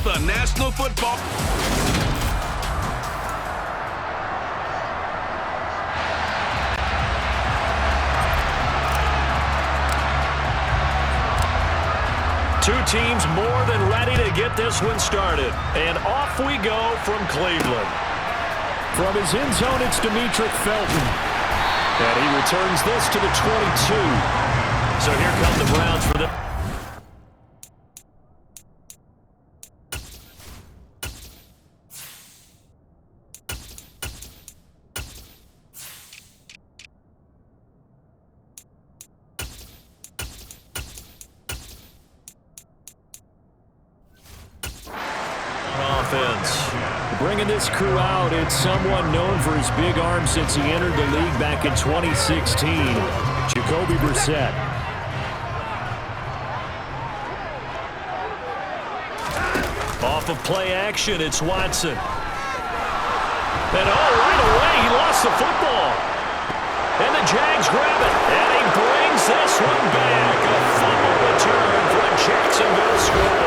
the National Football. Two teams more than ready to get this one started. And off we go from Cleveland. From his end zone, it's Demetric Felton. And he returns this to the 22. So here come the Browns for the... Bringing this crew out, it's someone known for his big arm since he entered the league back in 2016, Jacoby Brissett. Off of play action, it's Watson. And right away, he lost the football. And the Jags grab it, and he brings this one back. A fumble return for a Jacksonville score.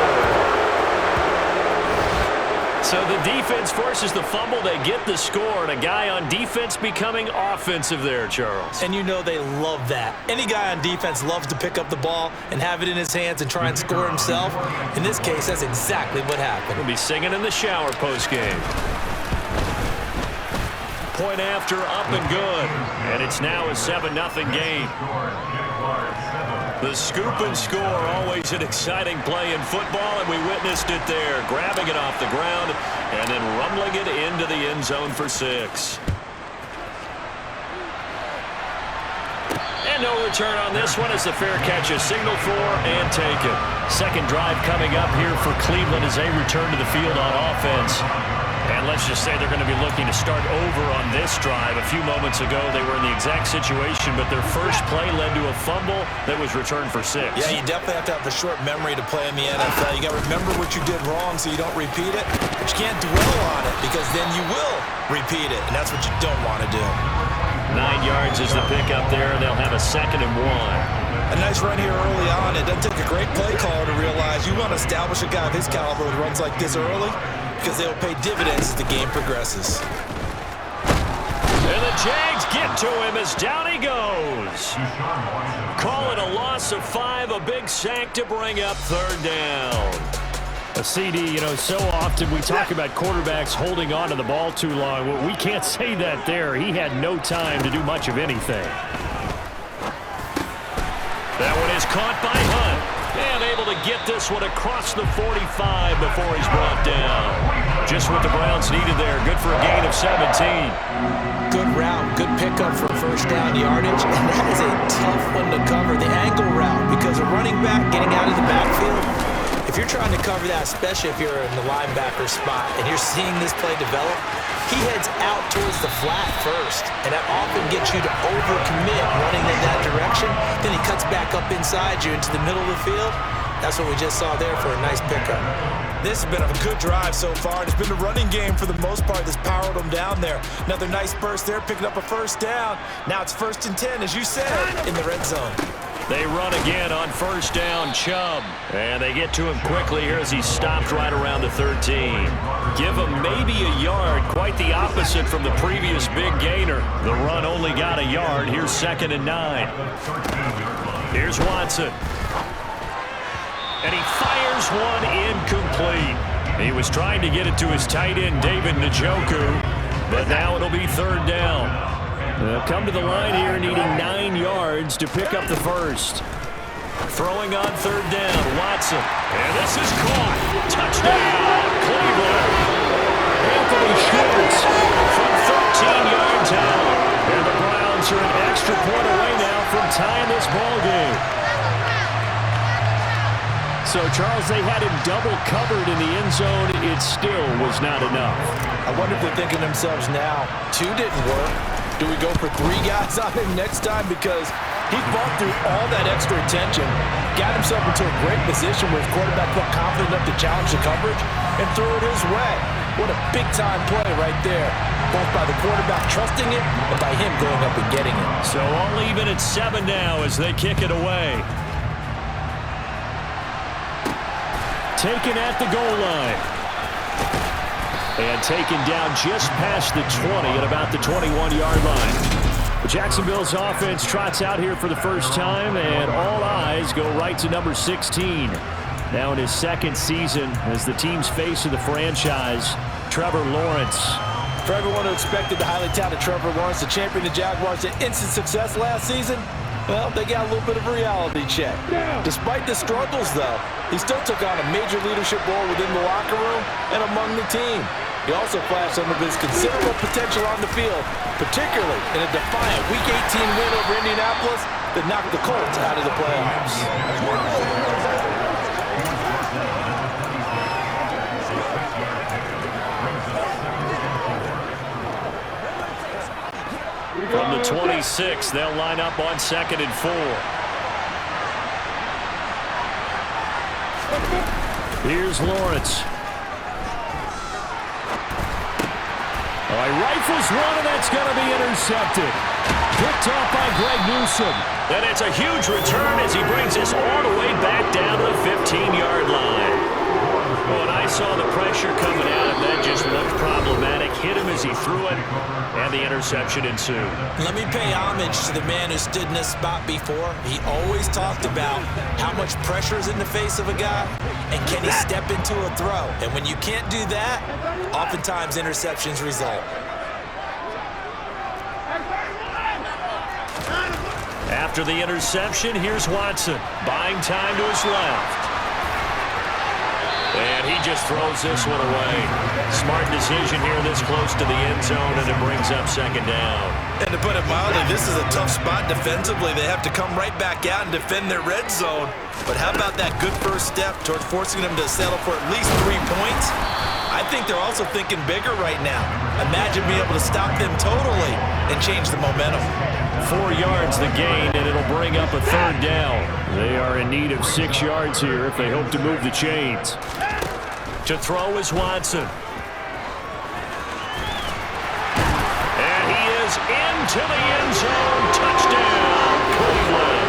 So the defense forces the fumble. They get the score, and a guy on defense becoming offensive there, Charles. And you know they love that. Any guy on defense loves to pick up the ball and have it in his hands and try and score himself. In this case, that's exactly what happened. He'll be singing in the shower postgame. Point after, up and good. And it's now a 7-0 game. The scoop and score, always an exciting play in football, and we witnessed it there. Grabbing it off the ground and then rumbling it into the end zone for 6. And no return on this one as the fair catch is signaled for and taken. Second drive coming up here for Cleveland as they return to the field on offense. And let's just say they're going to be looking to start over on this drive. A few moments ago, they were in the exact situation, but their first play led to a fumble that was returned for 6. Yeah, you definitely have to have the short memory to play in the NFL. You got to remember what you did wrong so you don't repeat it. But you can't dwell on it because then you will repeat it, and that's what you don't want to do. 9 yards is the pickup there. They'll have a 2nd and 1. A nice run here early on. It doesn't take a great play caller to realize you want to establish a guy of his caliber who runs like this early, because they'll pay dividends as the game progresses. And the Jags get to him as down he goes. Call it a loss of 5, a big sack to bring up 3rd down. A CD, so often we talk about quarterbacks holding on to the ball too long. Well, we can't say that there. He had no time to do much of anything. That one is caught by Hunt. And able to get this one across the 45 before he's brought down. Just what the Browns needed there. Good for a gain of 17. Good route. Good pickup for first down yardage. And that is a tough one to cover. The angle route. Because a running back getting out of the backfield, if you're trying to cover that, especially if you're in the linebacker spot and you're seeing this play develop, he heads out towards the flat first, and that often gets you to overcommit running in that direction. Then he cuts back up inside you into the middle of the field. That's what we just saw there for a nice pickup. This has been a good drive so far. It's been the running game for the most part that's powered them down there. Another nice burst there, picking up a first down. Now it's 1st and 10, as you said, in the red zone. They run again on first down, Chubb. And they get to him quickly here as he stopped right around the 13. Give him maybe a yard, quite the opposite from the previous big gainer. The run only got a yard. Here's 2nd and 9. Here's Watson. And he fires one incomplete. He was trying to get it to his tight end, David Njoku, but now it'll be 3rd down. They'll come to the line here needing 9 yards to pick up the first. Throwing on 3rd down, Watson. And this is caught. Touchdown, Cleveland. Anthony Schwartz from 13 yards out. And the Browns are an extra point away now from tying this ball game. So, Charles, they had him double covered in the end zone. It still was not enough. I wonder if they're thinking to themselves now, 2 didn't work. Do we go for 3 guys on him next time? Because he fought through all that extra attention, got himself into a great position where his quarterback felt confident enough to challenge the coverage and threw it his way. What a big-time play right there, both by the quarterback trusting it and by him going up and getting it. So all even at 7 now as they kick it away. taken at the goal line. And taken down just past the 20 at about the 21-yard line. Jacksonville's offense trots out here for the first time, and all eyes go right to number 16. Now in his second season as the team's face of the franchise, Trevor Lawrence. For everyone who expected the highly talented Trevor Lawrence to champion the Jaguars to instant success last season, well, they got a little bit of a reality check. Despite the struggles, though, he still took on a major leadership role within the locker room and among the team. He also flashed some of his considerable potential on the field, particularly in a defiant Week 18 win over Indianapolis that knocked the Colts out of the playoffs. From the 26, they'll line up on 2nd and 4. Here's Lawrence. Oh, he rifles one, and that's going to be intercepted. Picked off by Greg Newsome. And it's a huge return as he brings us all the way back down to the 15-yard line. Oh, and I saw the pressure coming at him. That just looked problematic. Hit him as he threw it, and the interception ensued. Let me pay homage to the man who stood in this spot before. He always talked about how much pressure is in the face of a guy, and can he step into a throw. And when you can't do that, oftentimes interceptions result. After the interception, here's Watson, buying time to his left. And he just throws this one away. Smart decision here this close to the end zone, and it brings up 2nd down. And to put it mildly, this is a tough spot defensively. They have to come right back out and defend their red zone. But how about that good first step towards forcing them to settle for at least 3 points? I think they're also thinking bigger right now. Imagine being able to stop them totally and change the momentum. 4 yards the gain, and it'll bring up a 3rd down. They are in need of 6 yards here if they hope to move the chains. To throw is Watson. And he is into the end zone. Touchdown, Cleveland.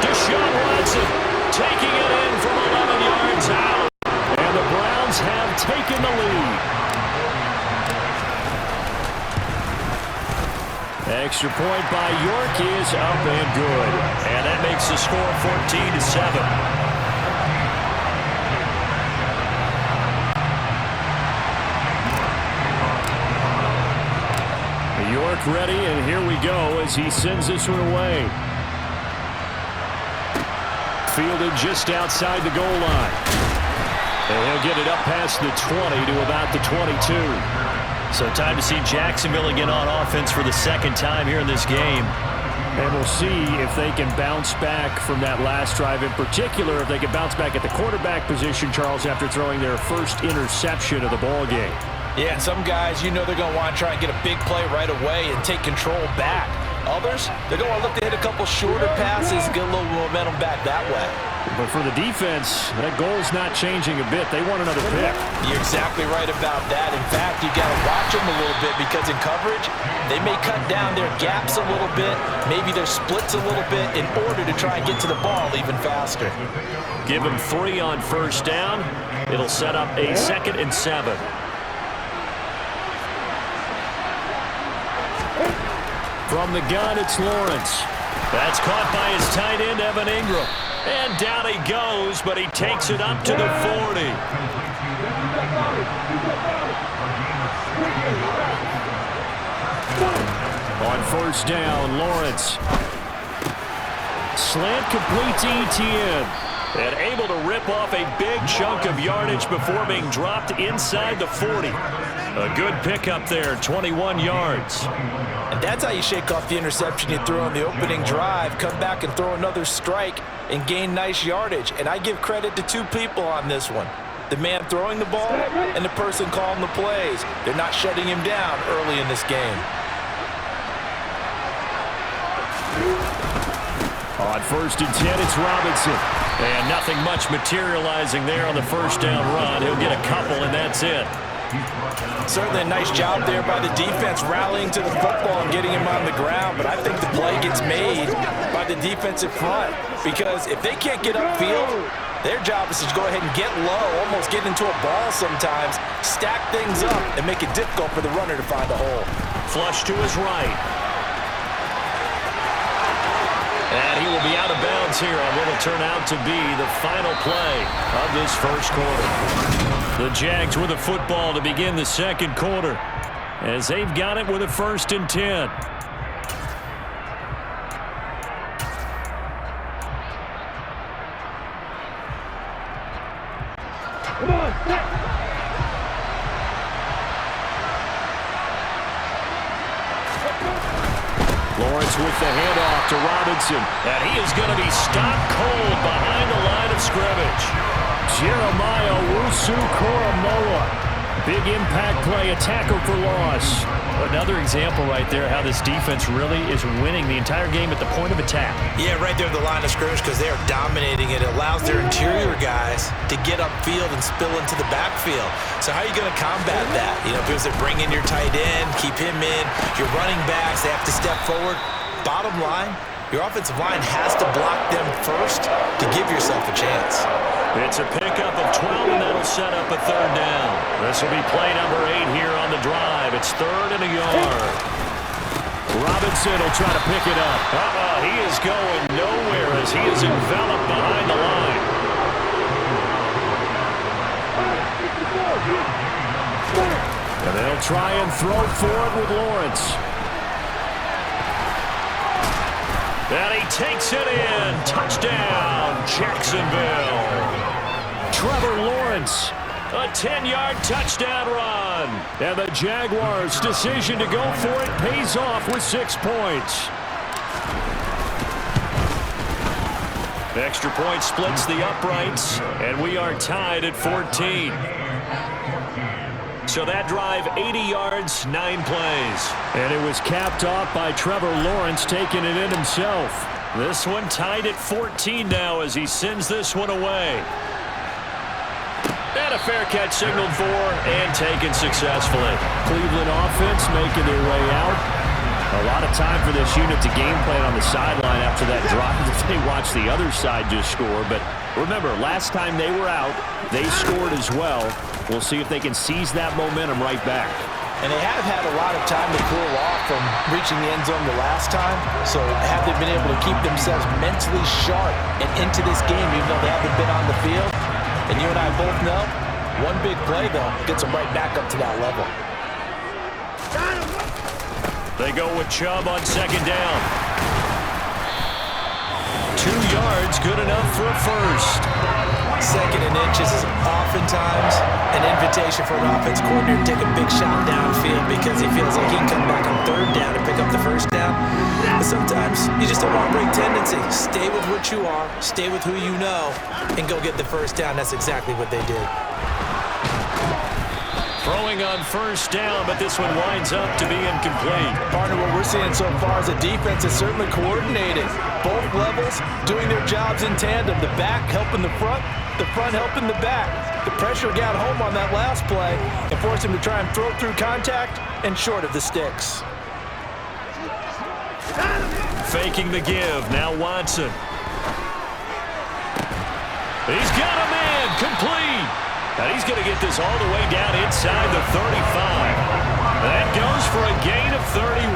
Deshaun Watson taking it in from 11 yards out. And the Browns have taken the lead. Extra point by York is up and good. And that makes the score 14-7. York ready, and here we go as he sends this one away. Fielded just outside the goal line. And he'll get it up past the 20 to about the 22. So time to see Jacksonville again on offense for the 2nd time here in this game. And we'll see if they can bounce back from that last drive. In particular, if they can bounce back at the quarterback position, Charles, after throwing their first interception of the ball game. Yeah, and some guys, you know they're going to want to try and get a big play right away and take control back. Others, they're going to look to hit a couple shorter passes, get a little momentum back that way. But for the defense, that goal's not changing a bit. They want another pick. You're exactly right about that. In fact, you got to watch them a little bit because in coverage, they may cut down their gaps a little bit, maybe their splits a little bit in order to try and get to the ball even faster. Give them 3 on 1st down. It'll set up a 2nd and 7. From the gun, it's Lawrence. That's caught by his tight end, Evan Ingram. And down he goes, but he takes it up to the 40. On 1st down, Lawrence. Slant complete to Etienne. And able to rip off a big chunk of yardage before being dropped inside the 40. A good pickup there, 21 yards. And that's how you shake off the interception you threw on the opening drive, come back and throw another strike and gain nice yardage. And I give credit to 2 people on this one. The man throwing the ball and the person calling the plays. They're not shutting him down early in this game. On 1st and 10, it's Robinson. And nothing much materializing there on the 1st down run. He'll get a couple, and that's it. Certainly a nice job there by the defense rallying to the football and getting him on the ground, but I think the play gets made by the defensive front because if they can't get upfield, Their job is to go ahead and get low, almost get into a ball sometimes, stack things up, and make it difficult for the runner to find a hole. Flush to his right. And he will be out of bounds here on what will turn out to be the final play of this first quarter. The Jags with a football to begin the second quarter, as they've got it with a 1st and 10. Come on, set. Lawrence with the handoff to Robinson, and he is going to be stopped cold behind the line of scrimmage. Jeremiah Wusu-Koramoah. Big impact play, a tackle for loss. Another example right there how this defense really is winning the entire game at the point of attack. Yeah, right there at the line of scrimmage because they are dominating it. It allows their interior guys to get upfield and spill into the backfield. So how are you going to combat that? You know, because they bring in your tight end, keep him in, your running backs, they have to step forward. Bottom line, your offensive line has to block them first to give yourself a chance. It's a pickup of 12, and that'll set up a 3rd down. This will be play number 8 here on the drive. It's 3rd and a yard. Robinson will try to pick it up. He is going nowhere as he is enveloped behind the line. And they'll try and throw for it with Lawrence. And he takes it in. Touchdown, Jacksonville. Trevor Lawrence, a 10-yard touchdown run. And the Jaguars' decision to go for it pays off with 6 points. The extra point splits the uprights, and we are tied at 14. So that drive, 80 yards, 9 plays. And it was capped off by Trevor Lawrence taking it in himself. This one tied at 14 now as he sends this one away. And a fair catch signaled for and taken successfully. Cleveland offense making their way out. A lot of time for this unit to game plan on the sideline after that drive if they watch the other side just score. But remember, last time they were out, they scored as well. We'll see if they can seize that momentum right back. And they have had a lot of time to cool off from reaching the end zone the last time. So have they been able to keep themselves mentally sharp and into this game even though they haven't been on the field? And you and I both know, one big play, though, gets them right back up to that level. They go with Chubb on 2nd down. 2 yards, good enough for a 1st. 2nd and inches is oftentimes an invitation for an offense coordinator to take a big shot downfield because he feels like he can come back on 3rd down and pick up the 1st down. But sometimes you just don't want to break tendency. Stay with what you are, stay with who you know, and go get the 1st down. That's exactly what they did. Throwing on 1st down, but this one winds up to be incomplete. Partner, what we're seeing so far is a defense is certainly coordinated. Both levels doing their jobs in tandem. The back helping the front helping the back. The pressure got home on that last play and forced him to try and throw through contact and short of the sticks. Faking the give, now Watson. He's got a man, complete. And he's going to get this all the way down inside the 35. That goes for a gain of 31.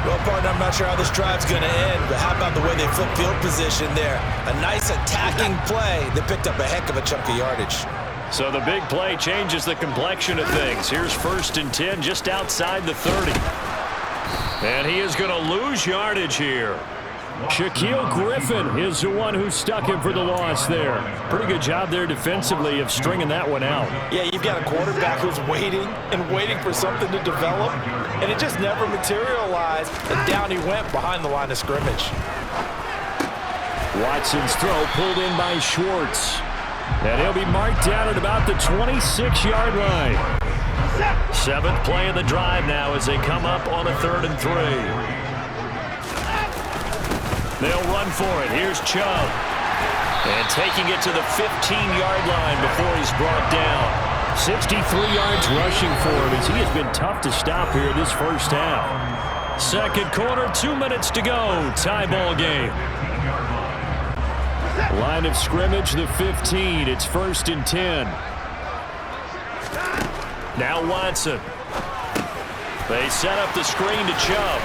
Well, partner, I'm not sure how this drive's going to end, but how about the way they flip field position there? A nice attacking play that picked up a heck of a chunk of yardage. So the big play changes the complexion of things. Here's 1st and 10 just outside the 30. And he is going to lose yardage here. Shaquille Griffin is the one who stuck him for the loss there. Pretty good job there defensively of stringing that one out. Yeah, you've got a quarterback who's waiting and waiting for something to develop, and it just never materialized, and down he went behind the line of scrimmage. Watson's throw pulled in by Schwartz. And he'll be marked down at about the 26-yard line. 7th play of the drive now as they come up on a 3rd and 3. They'll run for it. Here's Chubb. And taking it to the 15-yard line before he's brought down. 63 yards rushing for him as he has been tough to stop here this 1st half. 2nd quarter, 2 minutes to go. Tie ball game. Line of scrimmage, the 15. It's 1st and 10. Now Watson. They set up the screen to Chubb.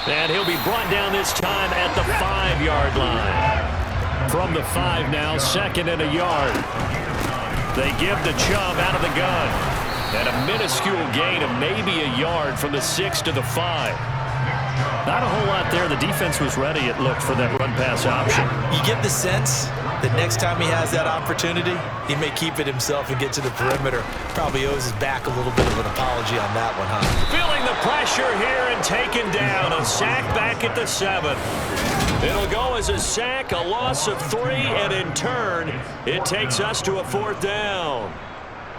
And he'll be brought down this time at the 5-yard line. From the 5 now, 2nd and a yard. They give to Chubb out of the gun. And a minuscule gain of maybe a yard from the 6 to the 5. Not a whole lot there. The defense was ready, it looked, for that run-pass option. You get the sense that next time he has that opportunity, he may keep it himself and get to the perimeter. Probably owes his back a little bit of an apology on that one, huh? Feeling the pressure here and taken down. A sack back at the 7. It'll go as a sack, a loss of 3, and in turn, it takes us to a 4th down.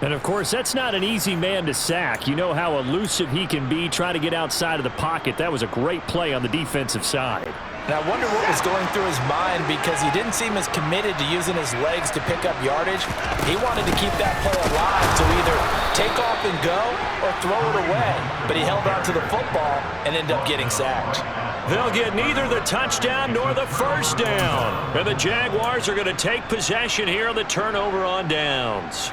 And, of course, that's not an easy man to sack. You know how elusive he can be, try to get outside of the pocket. That was a great play on the defensive side. And I wonder what was going through his mind, because he didn't seem as committed to using his legs to pick up yardage. He wanted to keep that play alive to either take off and go or throw it away. But he held on to the football and ended up getting sacked. They'll get neither the touchdown nor the 1st down. And the Jaguars are going to take possession here on the turnover on downs.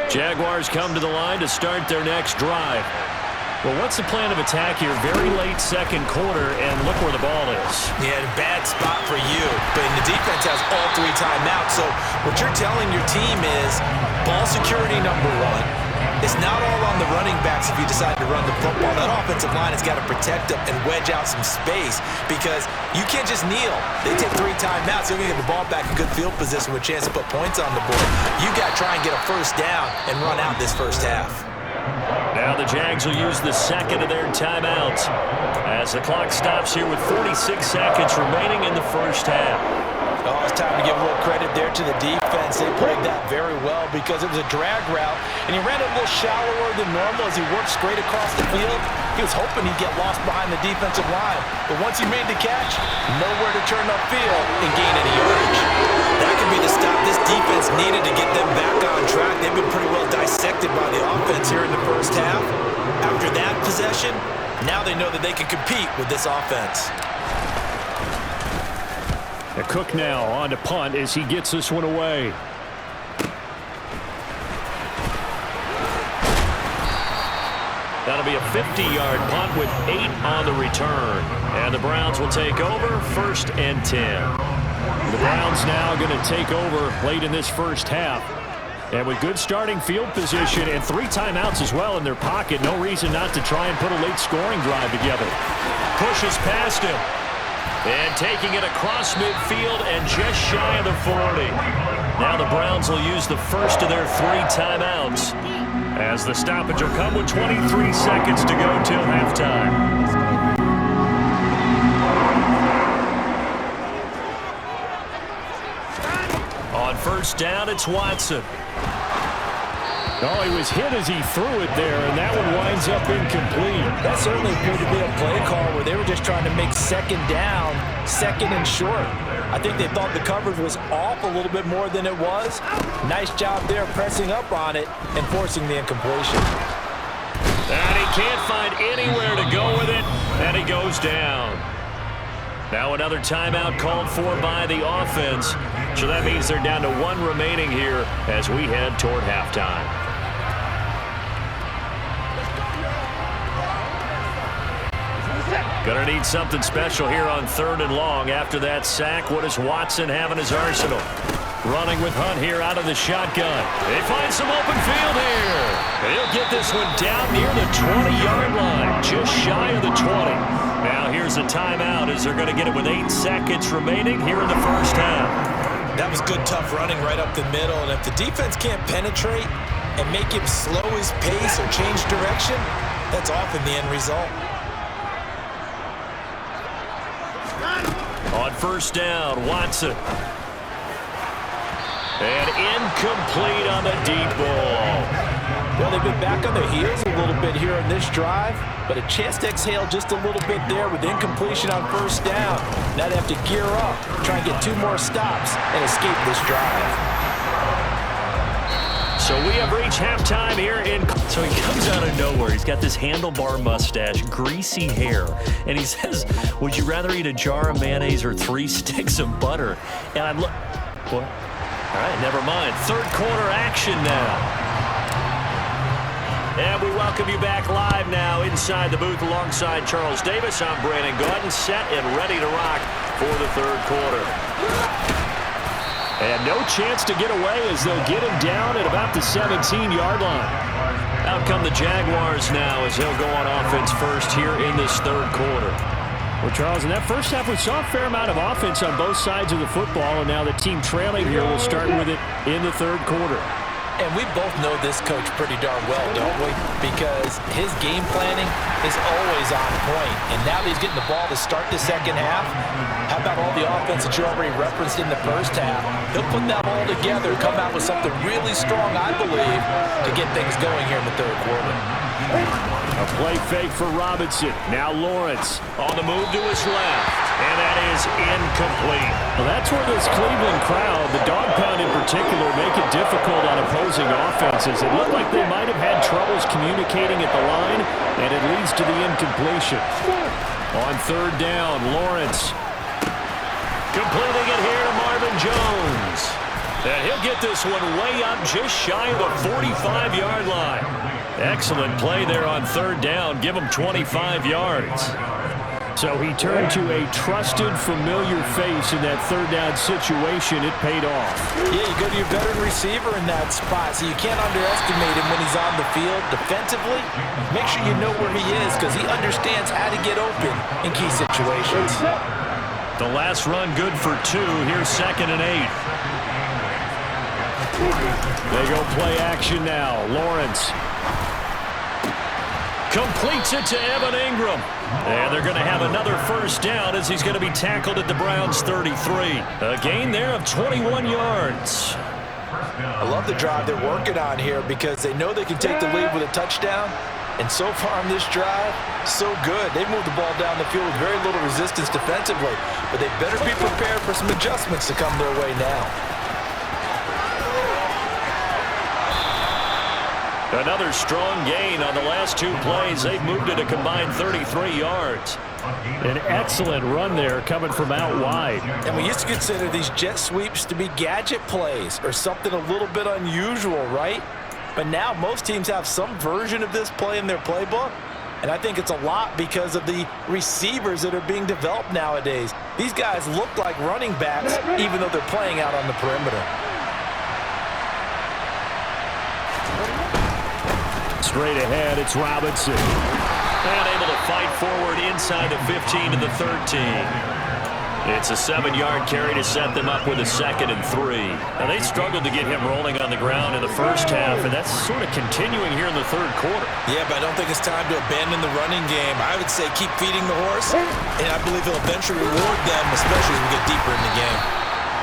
Jaguars come to the line to start their next drive. Well, what's the plan of attack here? Very late 2nd quarter, and look where the ball is. Yeah, bad spot for you. But the defense has all 3 timeouts. So what you're telling your team is ball security number 1. It's not all on the running backs if you decide to run the football. That offensive line has got to protect them and wedge out some space, because you can't just kneel. They take 3 timeouts. They're going to get the ball back in good field position with a chance to put points on the board. You got to try and get a 1st down and run out this 1st half. Now the Jags will use the 2nd of their timeouts as the clock stops here with 46 seconds remaining in the 1st half. Oh, it's time to give a little credit there to the defense. They played that very well, because it was a drag route, and he ran it a little shallower than normal as he worked straight across the field. He was hoping he'd get lost behind the defensive line, but once he made the catch, nowhere to turn upfield and gain any yardage. That could be the stop this defense needed to get them back on track. They've been pretty well dissected by the offense here in the 1st half. After that possession, now they know that they can compete with this offense. The Cook now on to punt as he gets this one away. That'll be a 50-yard punt with 8 on the return. And the Browns will take over, 1st and 10. The Browns now going to take over late in this 1st half. And with good starting field position and 3 timeouts as well in their pocket, no reason not to try and put a late scoring drive together. Pushes past him. And taking it across midfield and just shy of the 40. Now the Browns will use the 1st of their 3 timeouts, as the stoppage will come with 23 seconds to go till halftime. On 1st down, it's Watson. Oh, he was hit as he threw it there, and that one winds up incomplete. That certainly appeared to be a play call where they were just trying to make 2nd down, 2nd and short. I think they thought the coverage was off a little bit more than it was. Nice job there pressing up on it and forcing the incompletion. And he can't find anywhere to go with it, and he goes down. Now another timeout called for by the offense. So that means they're down to 1 remaining here as we head toward halftime. Gonna need something special here on 3rd and long. After that sack, what does Watson have in his arsenal? Running with Hunt here out of the shotgun. They find some open field here. He'll get this one down near the 20-yard line, just shy of the 20. Now here's a timeout as they're going to get it with 8 seconds remaining here in the 1st half. That was good, tough running right up the middle, and if the defense can't penetrate and make him slow his pace or change direction, that's often the end result. On 1st down, Watson. And incomplete on the deep ball. Well, they've been back on their heels a little bit here in this drive, but a chance to exhale just a little bit there with incompletion on 1st down. Now they have to gear up, try and get 2 more stops, and escape this drive. So we have reached halftime here in... So he comes out of nowhere. He's got this handlebar mustache, greasy hair, and he says, would you rather eat a jar of mayonnaise or 3 sticks of butter? And I'm look... What? All right, never mind. Third quarter action now. And we welcome you back live now inside the booth alongside Charles Davis. I'm Brandon Gordon, set and ready to rock for the third quarter. And no chance to get away as they'll get him down at about the 17-yard line. Out come the Jaguars now as they'll go on offense first here in this third quarter. Well, Charles, in that first half, we saw a fair amount of offense on both sides of the football, and now the team trailing here will start with it in the third quarter. And we both know this coach pretty darn well, don't we? Because his game planning is always on point. And now that he's getting the ball to start the second half, how about all the offense that you already referenced in the first half? He'll put that all together, come out with something really strong, I believe, to get things going here in the third quarter. A play fake for Robinson. Now Lawrence on the move to his left. And that is incomplete. Well, that's where this Cleveland crowd, the dog pound in particular, make it difficult on opposing offenses. It looked like they might have had troubles communicating at the line, and it leads to the incompletion. On third down, Lawrence completing it here to Marvin Jones. And he'll get this one way up just shy of the 45-yard line. Excellent play there on third down. Give him 25 yards. So he turned to a trusted, familiar face in that third down situation. It paid off. Yeah, you go to your veteran receiver in that spot, so you can't underestimate him when he's on the field defensively. Make sure you know where he is because he understands how to get open in key situations. The last run good for 2. Here's 2nd and 8. They go play action now. Lawrence completes it to Evan Ingram. And they're going to have another first down as he's going to be tackled at the Browns' 33. A gain there of 21 yards. I love the drive they're working on here because they know they can take the lead with a touchdown. And so far on this drive, so good. They moved the ball down the field with very little resistance defensively. But they better be prepared for some adjustments to come their way now. Another strong gain on the last 2 plays. They've moved it a combined 33 yards. An excellent run there coming from out wide. And we used to consider these jet sweeps to be gadget plays or something a little bit unusual, right? But now most teams have some version of this play in their playbook. And I think it's a lot because of the receivers that are being developed nowadays. These guys look like running backs even though they're playing out on the perimeter. Straight ahead, it's Robinson. And able to fight forward inside the 15 to the 13. It's a 7-yard carry to set them up with a 2nd and 3. Now, they struggled to get him rolling on the ground in the first half, and that's sort of continuing here in the third quarter. Yeah, but I don't think it's time to abandon the running game. I would say keep feeding the horse, and I believe he'll eventually reward them, especially as we get deeper in the game.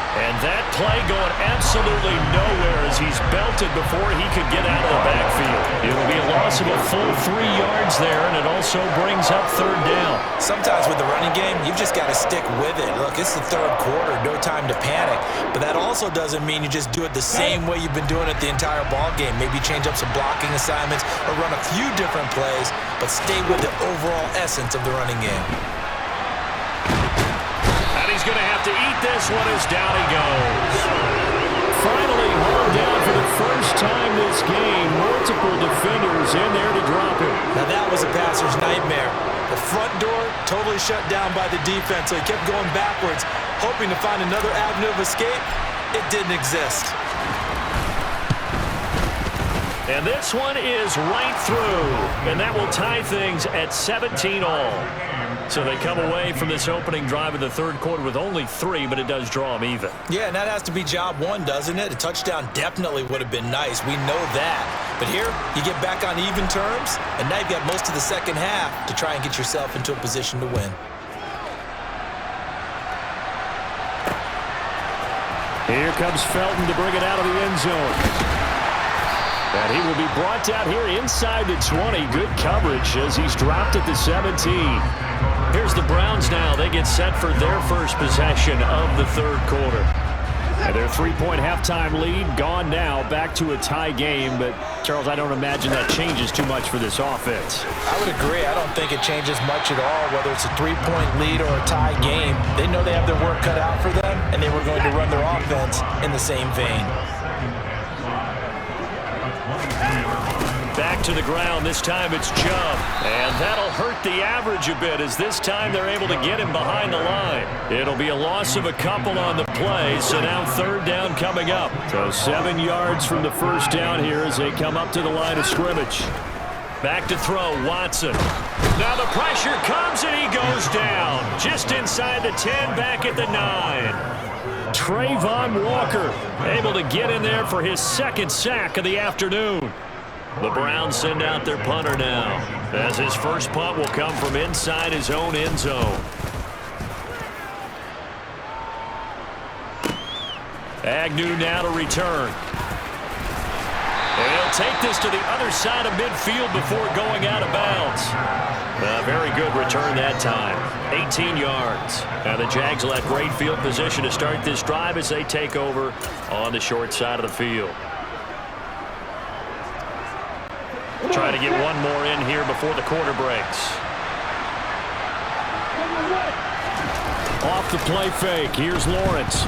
And that play going absolutely nowhere as he's belted before he could get out of the backfield. It'll be a loss of a full 3 yards there, and it also brings up third down. Sometimes with the running game, you've just got to stick with it. Look, it's the third quarter, no time to panic. But that also doesn't mean you just do it the same way you've been doing it the entire ball game. Maybe change up some blocking assignments or run a few different plays, but stay with the overall essence of the running game. He's going to have to eat this one as down he goes. Finally hauled down for the first time this game. Multiple defenders in there to drop him. Now that was a passer's nightmare. The front door totally shut down by the defense, so he kept going backwards, hoping to find another avenue of escape. It didn't exist. And this one is right through. And that will tie things at 17 all. So they come away from this opening drive in the third quarter with only 3, but it does draw them even. Yeah, and that has to be job 1, doesn't it? A touchdown definitely would have been nice. We know that. But here, you get back on even terms, and now you've got most of the second half to try and get yourself into a position to win. Here comes Felton to bring it out of the end zone. And he will be brought down here inside the 20. Good coverage as he's dropped at the 17. Here's the Browns now. They get set for their first possession of the third quarter. And their 3-point halftime lead gone now, back to a tie game. But, Charles, I don't imagine that changes too much for this offense. I would agree. I don't think it changes much at all, whether it's a 3-point lead or a tie game. They know they have their work cut out for them, and they were going to run their offense in the same vein. Back to the ground. This time it's Chubb. And that'll hurt the average a bit, as this time they're able to get him behind the line. It'll be a loss of a couple on the play, so now third down coming up. So 7 yards from the first down here as they come up to the line of scrimmage. Back to throw, Watson. Now the pressure comes and he goes down. Just inside the 10, back at the 9. Trayvon Walker able to get in there for his second sack of the afternoon. The Browns send out their punter now, as his first punt will come from inside his own end zone. Agnew now to return. And he'll take this to the other side of midfield before going out of bounds. A very good return that time. 18 yards. Now the Jags will have great field position to start this drive as they take over on the short side of the field. Try to get one more in here before the quarter breaks. Off the play fake. Here's Lawrence.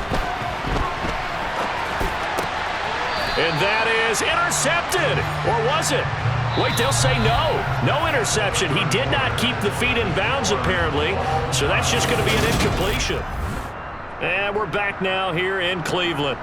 And that is intercepted. Or was it? Wait, they'll say no. No interception. He did not keep the feet in bounds, apparently. So that's just going to be an incompletion. And we're back now here in Cleveland.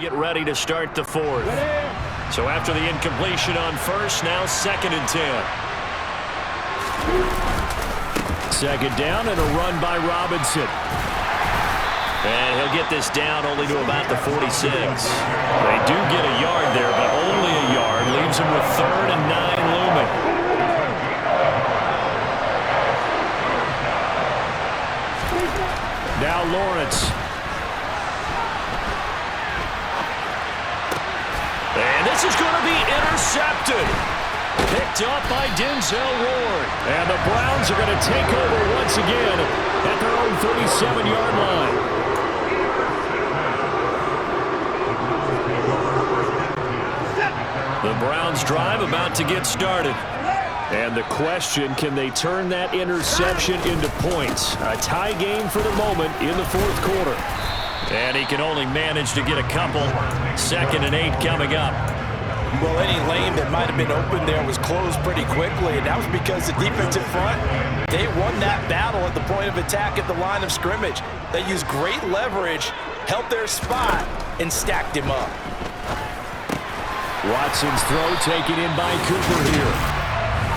get ready to start the fourth. So after the incompletion on first, now 2nd and 10. Second down and a run by Robinson. And he'll get this down only to about the 46. They do get a yard there, but only a yard. Leaves him with 3rd and 9 looming. Now Lawrence. And this is going to be intercepted. Picked up by Denzel Ward. And the Browns are going to take over once again at their own 37-yard line. The Browns drive about to get started. And the question, can they turn that interception into points? A tie game for the moment in the fourth quarter. And he can only manage to get a couple. 2nd and 8 coming up. Well, any lane that might have been open there was closed pretty quickly, and that was because the defensive front, they won that battle at the point of attack at the line of scrimmage. They used great leverage, held their spot, and stacked him up. Watson's throw taken in by Cooper here.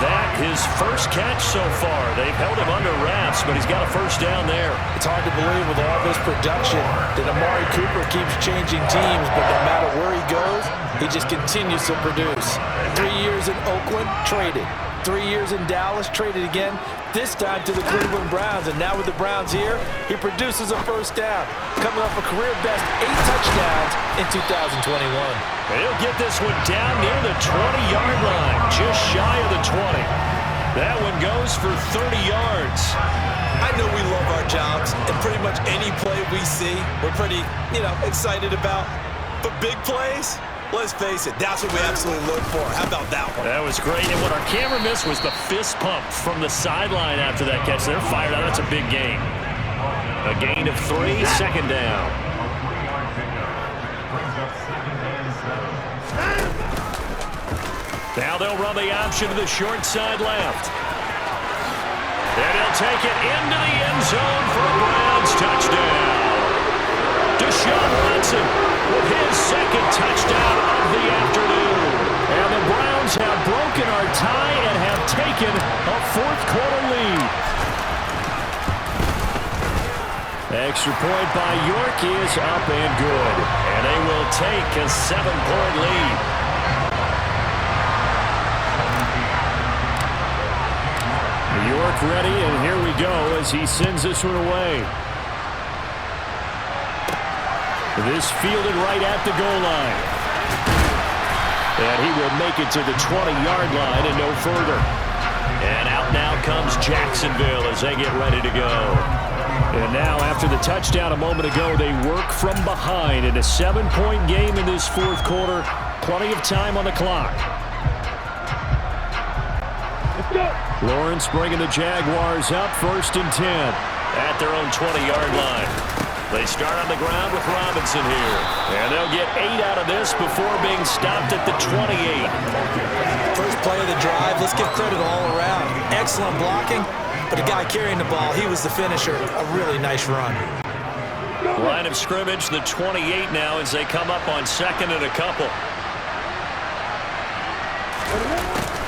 That his first catch so far. They've held him under wraps, but he's got a first down there. It's hard to believe with all this production that Amari Cooper keeps changing teams, but no matter where he goes, he just continues to produce. 3 years in Oakland, traded. 3 years in Dallas, traded again, this time to the Cleveland Browns. And now with the Browns here, he produces a first down, coming off a career-best 8 touchdowns in 2021. He'll get this one down near the 20-yard line, just shy of the 20. That one goes for 30 yards. I know we love our jobs, and pretty much any play we see, we're pretty, excited about. But big plays, let's face it, that's what we absolutely look for. How about that one? That was great, and what our camera missed was the fist pump from the sideline after that catch. They're fired out. That's a big gain. A gain of 3, 2nd down. Now they'll run the option to the short side left. And he'll take it into the end zone for a Browns touchdown. Deshaun Watson with his 2nd touchdown of the afternoon. And the Browns have broken our tie and have taken a fourth quarter lead. Extra point by York is up and good. And they will take a 7-point lead. York ready, and here we go as he sends this one away. This fielded right at the goal line. And he will make it to the 20-yard line and no further. And out now comes Jacksonville as they get ready to go. And now, after the touchdown a moment ago, they work from behind in a 7-point game in this fourth quarter. Plenty of time on the clock. Lawrence bringing the Jaguars up, 1st and 10. At their own 20-yard line. They start on the ground with Robinson here. And they'll get 8 out of this before being stopped at the 28. First play of the drive, let's give credit all around. Excellent blocking, but the guy carrying the ball, he was the finisher. A really nice run. Line of scrimmage, the 28 now as they come up on 2nd and a couple.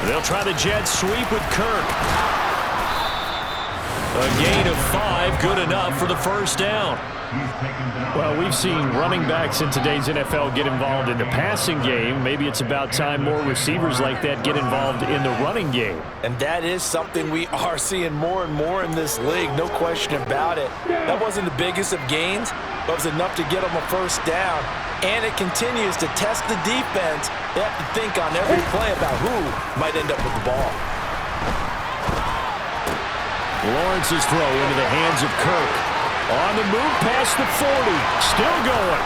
They'll try the jet sweep with Kirk. A gain of 5, good enough for the first down. Well, we've seen running backs in today's NFL get involved in the passing game. Maybe it's about time more receivers like that get involved in the running game. And that is something we are seeing more and more in this league, no question about it. That wasn't the biggest of gains, but it was enough to get them a first down. And it continues to test the defense. They have to think on every play about who might end up with the ball. Lawrence's throw into the hands of Kirk. On the move past the 40. Still going.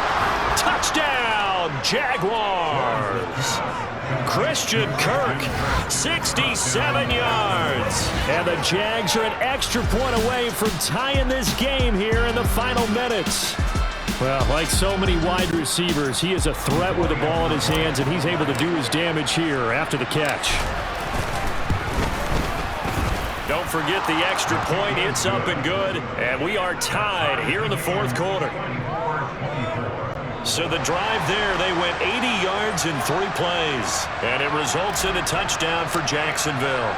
Touchdown, Jaguars. Christian Kirk, 67 yards. And the Jags are an extra point away from tying this game here in the final minutes. Well, like so many wide receivers, he is a threat with the ball in his hands, and he's able to do his damage here after the catch. Don't forget the extra point. It's up and good, and we are tied here in the fourth quarter. So the drive there, they went 80 yards in 3 plays. And it results in a touchdown for Jacksonville.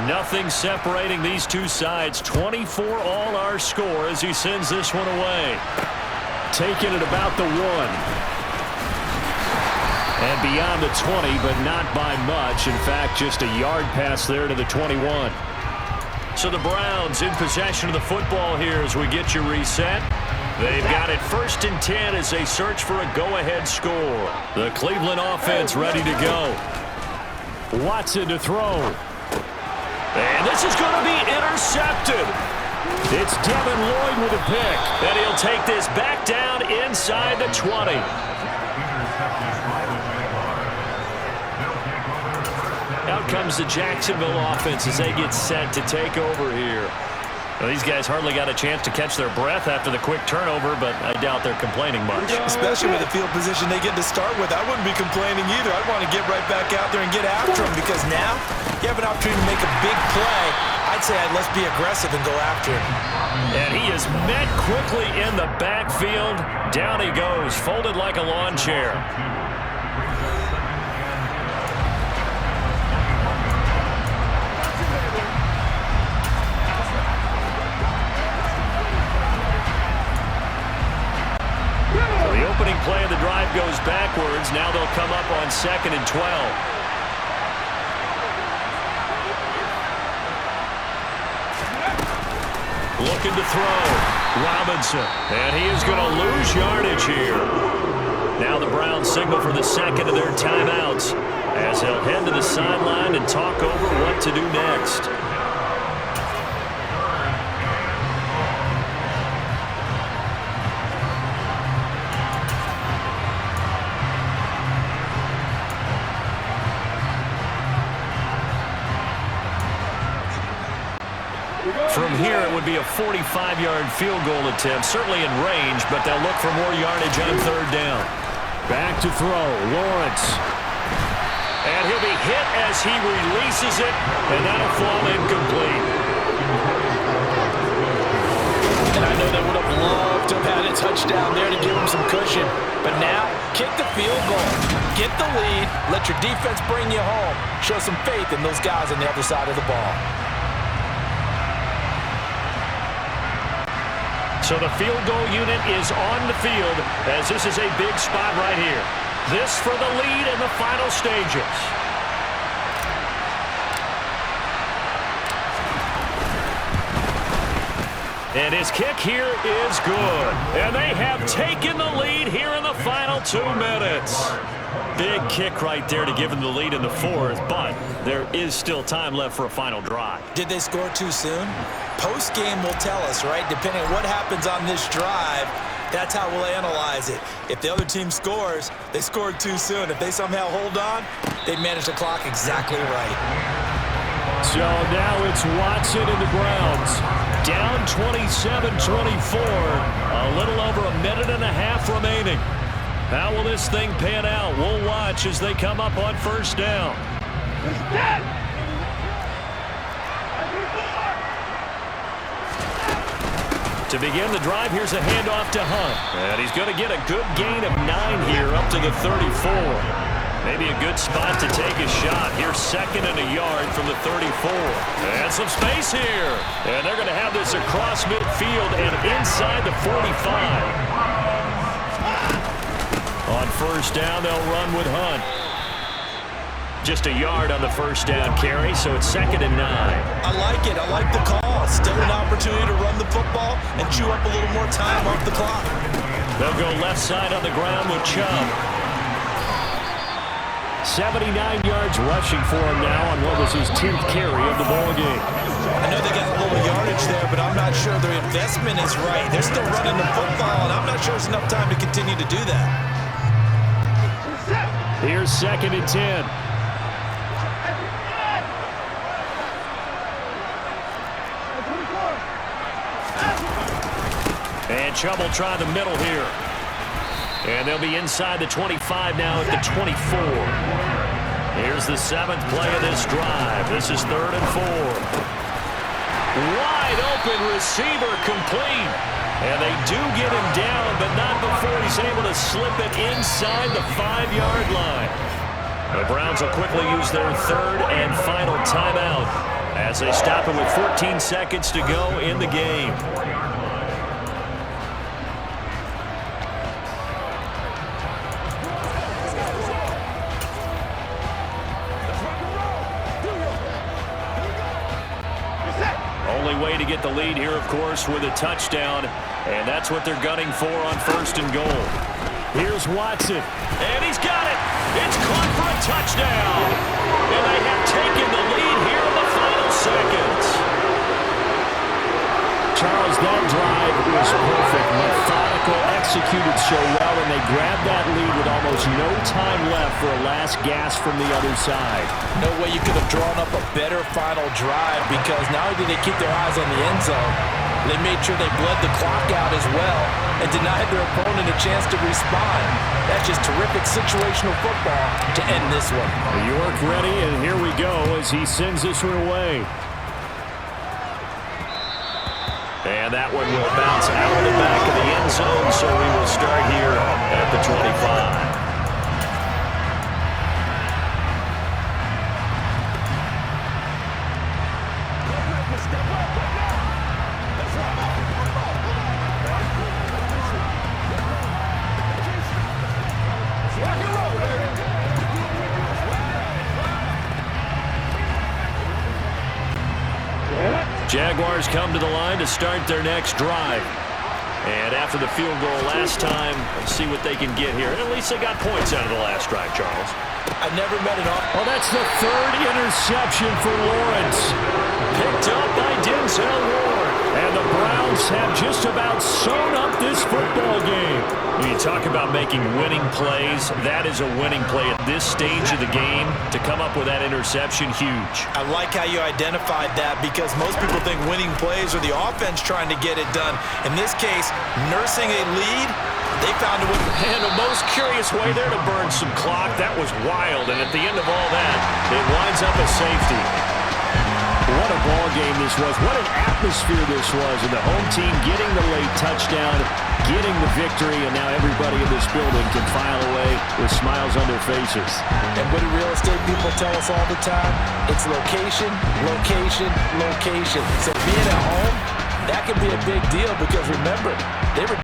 Nothing separating these two sides. 24 all our score as he sends this one away. Taking it about the 1. And beyond the 20, but not by much. In fact, just a yard pass there to the 21. So the Browns in possession of the football here as we get you reset. They've got it 1st and 10 as they search for a go-ahead score. The Cleveland offense ready to go. Watson to throw. And this is going to be intercepted. It's Devin Lloyd with a pick. And he'll take this back down inside the 20. Out comes the Jacksonville offense as they get set to take over here. Well, these guys hardly got a chance to catch their breath after the quick turnover, but I doubt they're complaining much. Especially with the field position they get to start with. I wouldn't be complaining either. I'd want to get right back out there and get after them because now you have an opportunity to make a big play. I'd say let's be aggressive and go after him. And he is met quickly in the backfield. Down he goes, folded like a lawn chair. Opening play of the drive goes backwards. Now they'll come up on 2nd and 12. Looking to throw. Robinson. And he is going to lose yardage here. Now the Browns signal for the 2nd of their timeouts as they'll head to the sideline and talk over what to do next. From here, it would be a 45-yard field goal attempt, certainly in range, but they'll look for more yardage on 3rd down. Back to throw, Lawrence. And he'll be hit as he releases it, and that'll fall incomplete. And I know they would have loved to have had a touchdown there to give them some cushion. But now, kick the field goal. Get the lead. Let your defense bring you home. Show some faith in those guys on the other side of the ball. So the field goal unit is on the field as this is a big spot right here. This for the lead in the final stages. And his kick here is good. And they have taken the lead here in the final 2 minutes. Big kick right there to give them the lead in the 4th, but there is still time left for a final drive. Did they score too soon? Post-game will tell us, right? Depending on what happens on this drive, that's how we'll analyze it. If the other team scores, they scored too soon. If they somehow hold on, they manage the clock exactly right. So now it's Watson and the Browns. Down 27-24. A little over a minute and a half remaining. How will this thing pan out? We'll watch as they come up on 1st down. To begin the drive, here's a handoff to Hunt. And he's going to get a good gain of 9 here up to the 34. Maybe a good spot to take a shot. Here's 2nd and a yard from the 34. And some space here. And they're going to have this across midfield and inside the 45. On 1st down, they'll run with Hunt. Just a yard on the 1st down carry, so it's 2nd and 9. I like it. I like the call. Still an opportunity to run the football and chew up a little more time off the clock. They'll go left side on the ground with Chubb. 79 yards rushing for him now on what was his 10th carry of the ball game. I know they got a little yardage there, but I'm not sure their investment is right. They're still running the football, and I'm not sure there's enough time to continue to do that. Here's 2nd and 10. And Chubb will try the middle here. And they'll be inside the 25 now at the 24. Here's the 7th play of this drive. This is 3rd and 4. Wide open receiver complete. And they do get him down, but not before he's able to slip it inside the 5-yard line. The Browns will quickly use their third and final timeout as they stop it with 14 seconds to go in the game. Only way to get the lead here, of course, with a touchdown, and that's what they're gunning for on 1st and goal. Here's Watson. And he's got it. It's caught for a touchdown. And they have taken the lead here in the final seconds. Charles, that drive was perfect. Methodical, executed so well, and they grabbed that lead with almost no time left for a last gasp from the other side. No way you could have drawn up a better final drive, because not only did they keep their eyes on the end zone, they made sure they bled the clock out as well and denied their opponent a chance to respond. That's just terrific situational football to end this one. York ready, and here we go as he sends this one away. And that one will bounce out of the back of the end zone, so we will start here at the 25. Jaguars come to the line to start their next drive. And after the field goal last time, let's see what they can get here. At least they got points out of the last drive, Charles. I never met it all. Well, that's the 3rd interception for Lawrence. Picked up by Denzel Ward. And the Browns have just about sewn up this football game. You talk about making winning plays. That is a winning play at this stage of the game. To come up with that interception, huge. I like how you identified that, because most people think winning plays are the offense trying to get it done. In this case, nursing a lead, they found a way. And the most curious way there to burn some clock. That was wild. And at the end of all that, it winds up a safety. What a ball game this was. What an atmosphere this was. And the home team getting the late touchdown, getting the victory, and now everybody in this building can file away with smiles on their faces. And what do real estate people tell us all the time? It's location, location, location. So being at home, that can be a big deal, because remember, they were